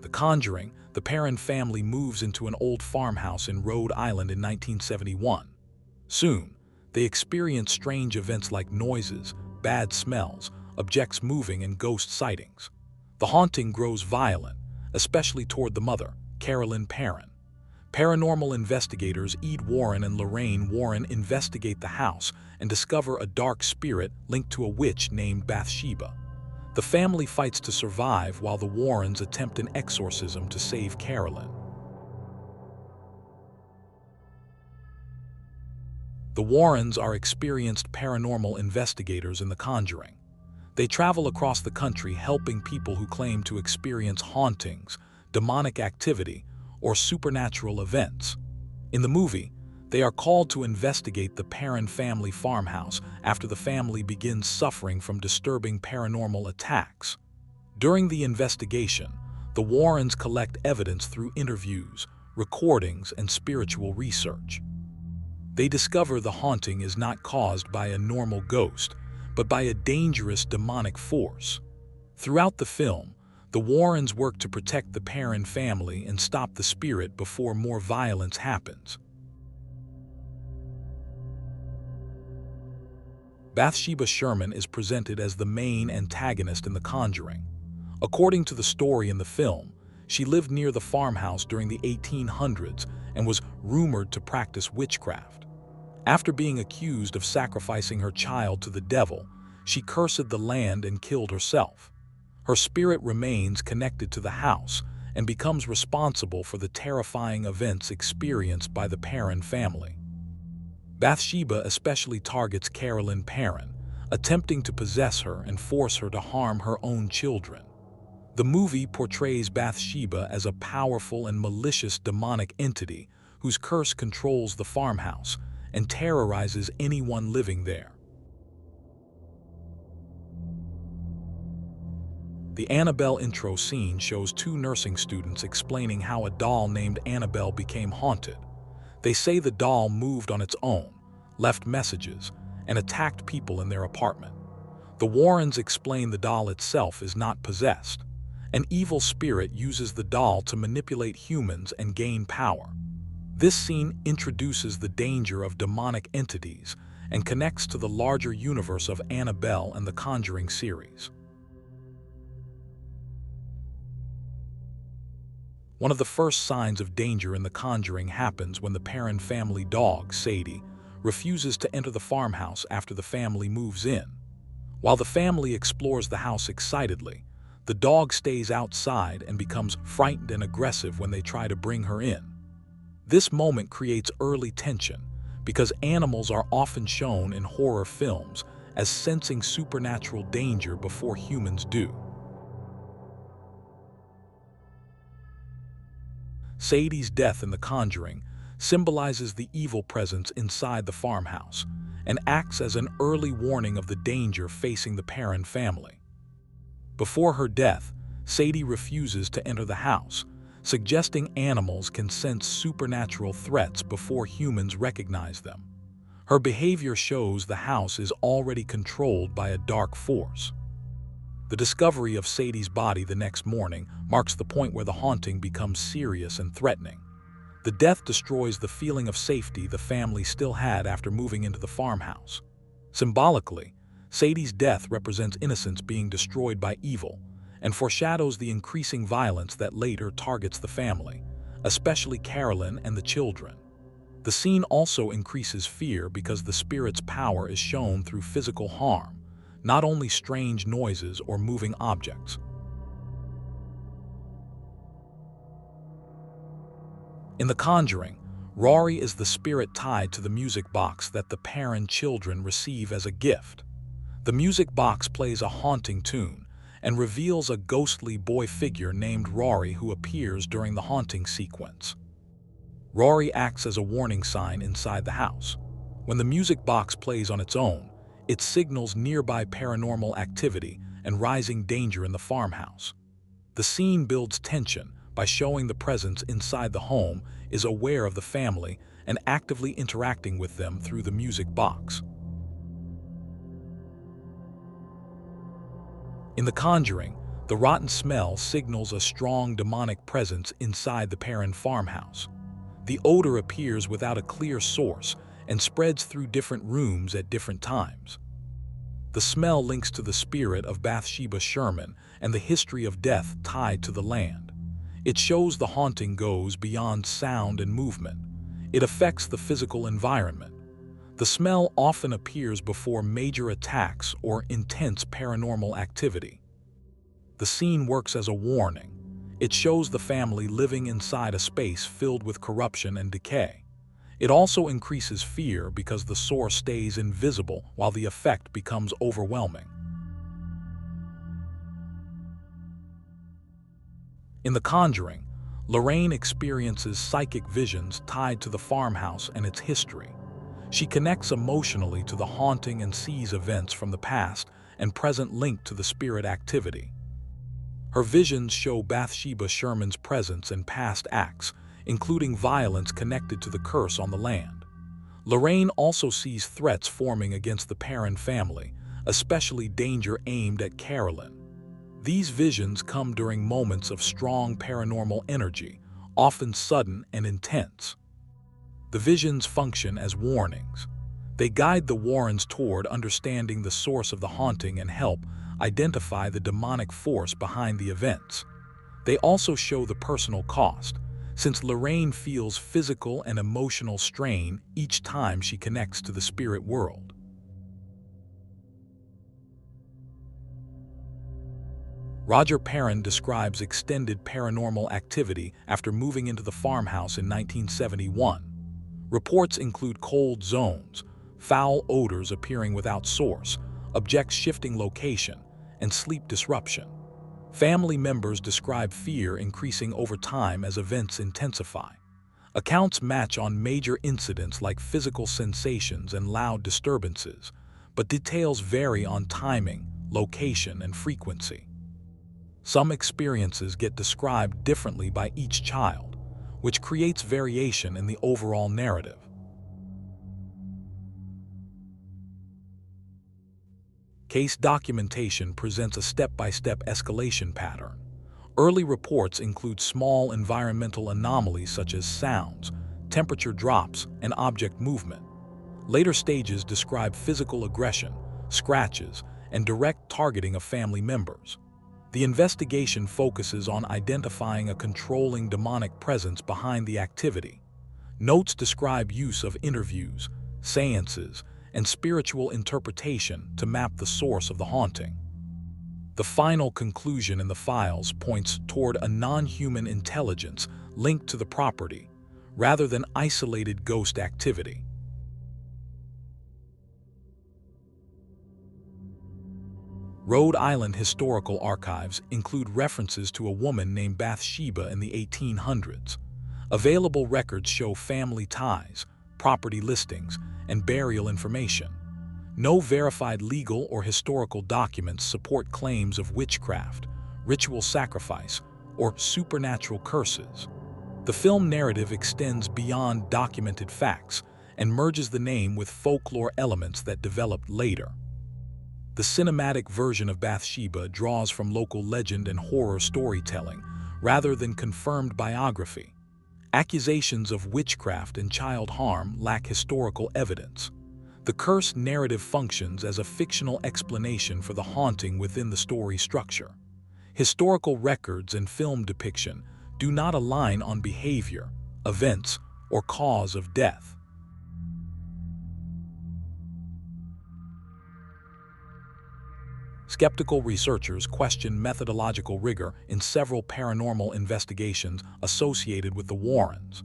The Conjuring, the Perron family moves into an old farmhouse in Rhode Island in 1971. Soon, they experience strange events like noises, bad smells, objects moving, and ghost sightings. The haunting grows violent, especially toward the mother, Carolyn Perron. Paranormal investigators Ed Warren and Lorraine Warren investigate the house and discover a dark spirit linked to a witch named Bathsheba. The family fights to survive while the Warrens attempt an exorcism to save Carolyn. The Warrens are experienced paranormal investigators in The Conjuring. They travel across the country helping people who claim to experience hauntings, demonic activity, or supernatural events. In the movie, they are called to investigate the Perron family farmhouse after the family begins suffering from disturbing paranormal attacks. During the investigation, the Warrens collect evidence through interviews, recordings, and spiritual research. They discover the haunting is not caused by a normal ghost, but by a dangerous demonic force. Throughout the film, the Warrens work to protect the Perron family and stop the spirit before more violence happens. Bathsheba Sherman is presented as the main antagonist in The Conjuring. According to the story in the film, she lived near the farmhouse during the 1800s and was rumored to practice witchcraft. After being accused of sacrificing her child to the devil, she cursed the land and killed herself. Her spirit remains connected to the house and becomes responsible for the terrifying events experienced by the Perron family. Bathsheba especially targets Carolyn Perron, attempting to possess her and force her to harm her own children. The movie portrays Bathsheba as a powerful and malicious demonic entity whose curse controls the farmhouse and terrorizes anyone living there. The Annabelle intro scene shows two nursing students explaining how a doll named Annabelle became haunted. They say the doll moved on its own, left messages, and attacked people in their apartment. The Warrens explain the doll itself is not possessed. An evil spirit uses the doll to manipulate humans and gain power. This scene introduces the danger of demonic entities and connects to the larger universe of Annabelle and the Conjuring series. One of the first signs of danger in The Conjuring happens when the Perron family dog, Sadie, refuses to enter the farmhouse after the family moves in. While the family explores the house excitedly, the dog stays outside and becomes frightened and aggressive when they try to bring her in. This moment creates early tension because animals are often shown in horror films as sensing supernatural danger before humans do. Sadie's death in The Conjuring symbolizes the evil presence inside the farmhouse and acts as an early warning of the danger facing the Perron family. Before her death, Sadie refuses to enter the house, suggesting animals can sense supernatural threats before humans recognize them. Her behavior shows the house is already controlled by a dark force. The discovery of Sadie's body the next morning marks the point where the haunting becomes serious and threatening. The death destroys the feeling of safety the family still had after moving into the farmhouse. Symbolically, Sadie's death represents innocence being destroyed by evil and foreshadows the increasing violence that later targets the family, especially Carolyn and the children. The scene also increases fear because the spirit's power is shown through physical harm, not only strange noises or moving objects. In The Conjuring, Rory is the spirit tied to the music box that the Perron children receive as a gift. The music box plays a haunting tune and reveals a ghostly boy figure named Rory who appears during the haunting sequence. Rory acts as a warning sign inside the house. When the music box plays on its own, it signals nearby paranormal activity and rising danger in the farmhouse. The scene builds tension by showing the presence inside the home is aware of the family and actively interacting with them through the music box. In The Conjuring, The rotten smell signals a strong demonic presence inside the Perrin farmhouse. The odor appears without a clear source and spreads through different rooms at different times. The smell links to the spirit of Bathsheba Sherman and the history of death tied to the land. It shows the haunting goes beyond sound and movement. It affects the physical environment. The smell often appears before major attacks or intense paranormal activity. The scene works as a warning. It shows the family living inside a space filled with corruption and decay. It also increases fear because the source stays invisible while the effect becomes overwhelming. In The Conjuring, Lorraine experiences psychic visions tied to the farmhouse and its history. She connects emotionally to the haunting and sees events from the past and present linked to the spirit activity. Her visions show Bathsheba Sherman's presence and past acts, including violence connected to the curse on the land. Lorraine also sees threats forming against the Perrin family, especially danger aimed at Carolyn. These visions come during moments of strong paranormal energy, often sudden and intense. The visions function as warnings. They guide the Warrens toward understanding the source of the haunting and help identify the demonic force behind the events. They also show the personal cost, since Lorraine feels physical and emotional strain each time she connects to the spirit world. Roger Perrin describes extended paranormal activity after moving into the farmhouse in 1971. Reports include cold zones, foul odors appearing without source, objects shifting location, and sleep disruption. Family members describe fear increasing over time as events intensify. Accounts match on major incidents like physical sensations and loud disturbances, but details vary on timing, location, and frequency. Some experiences get described differently by each child, which creates variation in the overall narrative. Case documentation presents a step-by-step escalation pattern. Early reports include small environmental anomalies such as sounds, temperature drops, and object movement. Later stages describe physical aggression, scratches, and direct targeting of family members. The investigation focuses on identifying a controlling demonic presence behind the activity. Notes describe use of interviews, seances, and spiritual interpretation to map the source of the haunting. The final conclusion in the files points toward a non-human intelligence linked to the property, rather than isolated ghost activity. Rhode Island historical archives include references to a woman named Bathsheba in the 1800s. Available records show family ties, property listings, and burial information. No verified legal or historical documents support claims of witchcraft, ritual sacrifice, or supernatural curses. The film narrative extends beyond documented facts and merges the name with folklore elements that developed later. The cinematic version of Bathsheba draws from local legend and horror storytelling, rather than confirmed biography. Accusations of witchcraft and child harm lack historical evidence. The curse narrative functions as a fictional explanation for the haunting within the story structure. Historical records and film depiction do not align on behavior, events, or cause of death. Skeptical researchers question methodological rigor in several paranormal investigations associated with the Warrens.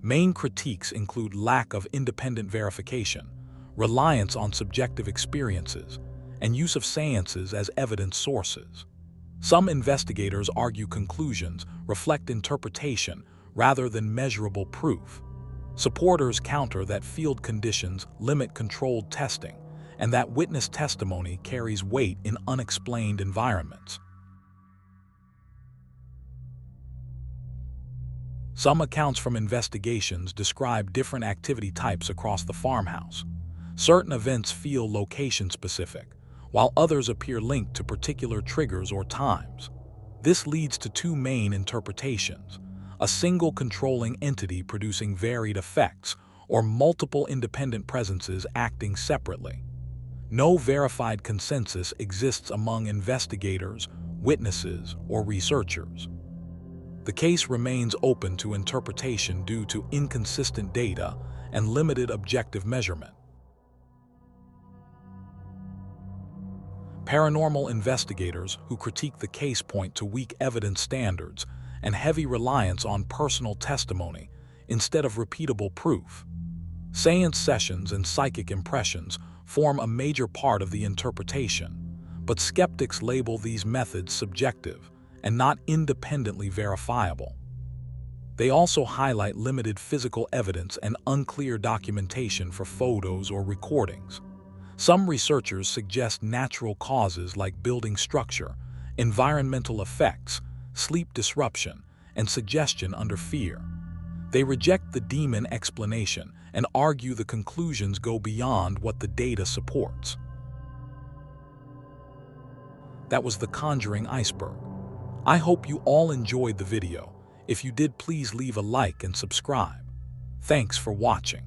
Main critiques include lack of independent verification, reliance on subjective experiences, and use of seances as evidence sources. Some investigators argue conclusions reflect interpretation rather than measurable proof. Supporters counter that field conditions limit controlled testing, and that witness testimony carries weight in unexplained environments. Some accounts from investigations describe different activity types across the farmhouse. Certain events feel location-specific, while others appear linked to particular triggers or times. This leads to two main interpretations: a single controlling entity producing varied effects, or multiple independent presences acting separately. No verified consensus exists among investigators, witnesses, or researchers. The case remains open to interpretation due to inconsistent data and limited objective measurement. Paranormal investigators who critique the case point to weak evidence standards and heavy reliance on personal testimony instead of repeatable proof. Seance sessions and psychic impressions form a major part of the interpretation, but skeptics label these methods subjective and not independently verifiable. They also highlight limited physical evidence and unclear documentation for photos or recordings. Some researchers suggest natural causes like building structure, environmental effects, sleep disruption, and suggestion under fear. They reject the demon explanation and argue the conclusions go beyond what the data supports. That was the Conjuring Iceberg. I hope you all enjoyed the video. If you did, please leave a like and subscribe. Thanks for watching.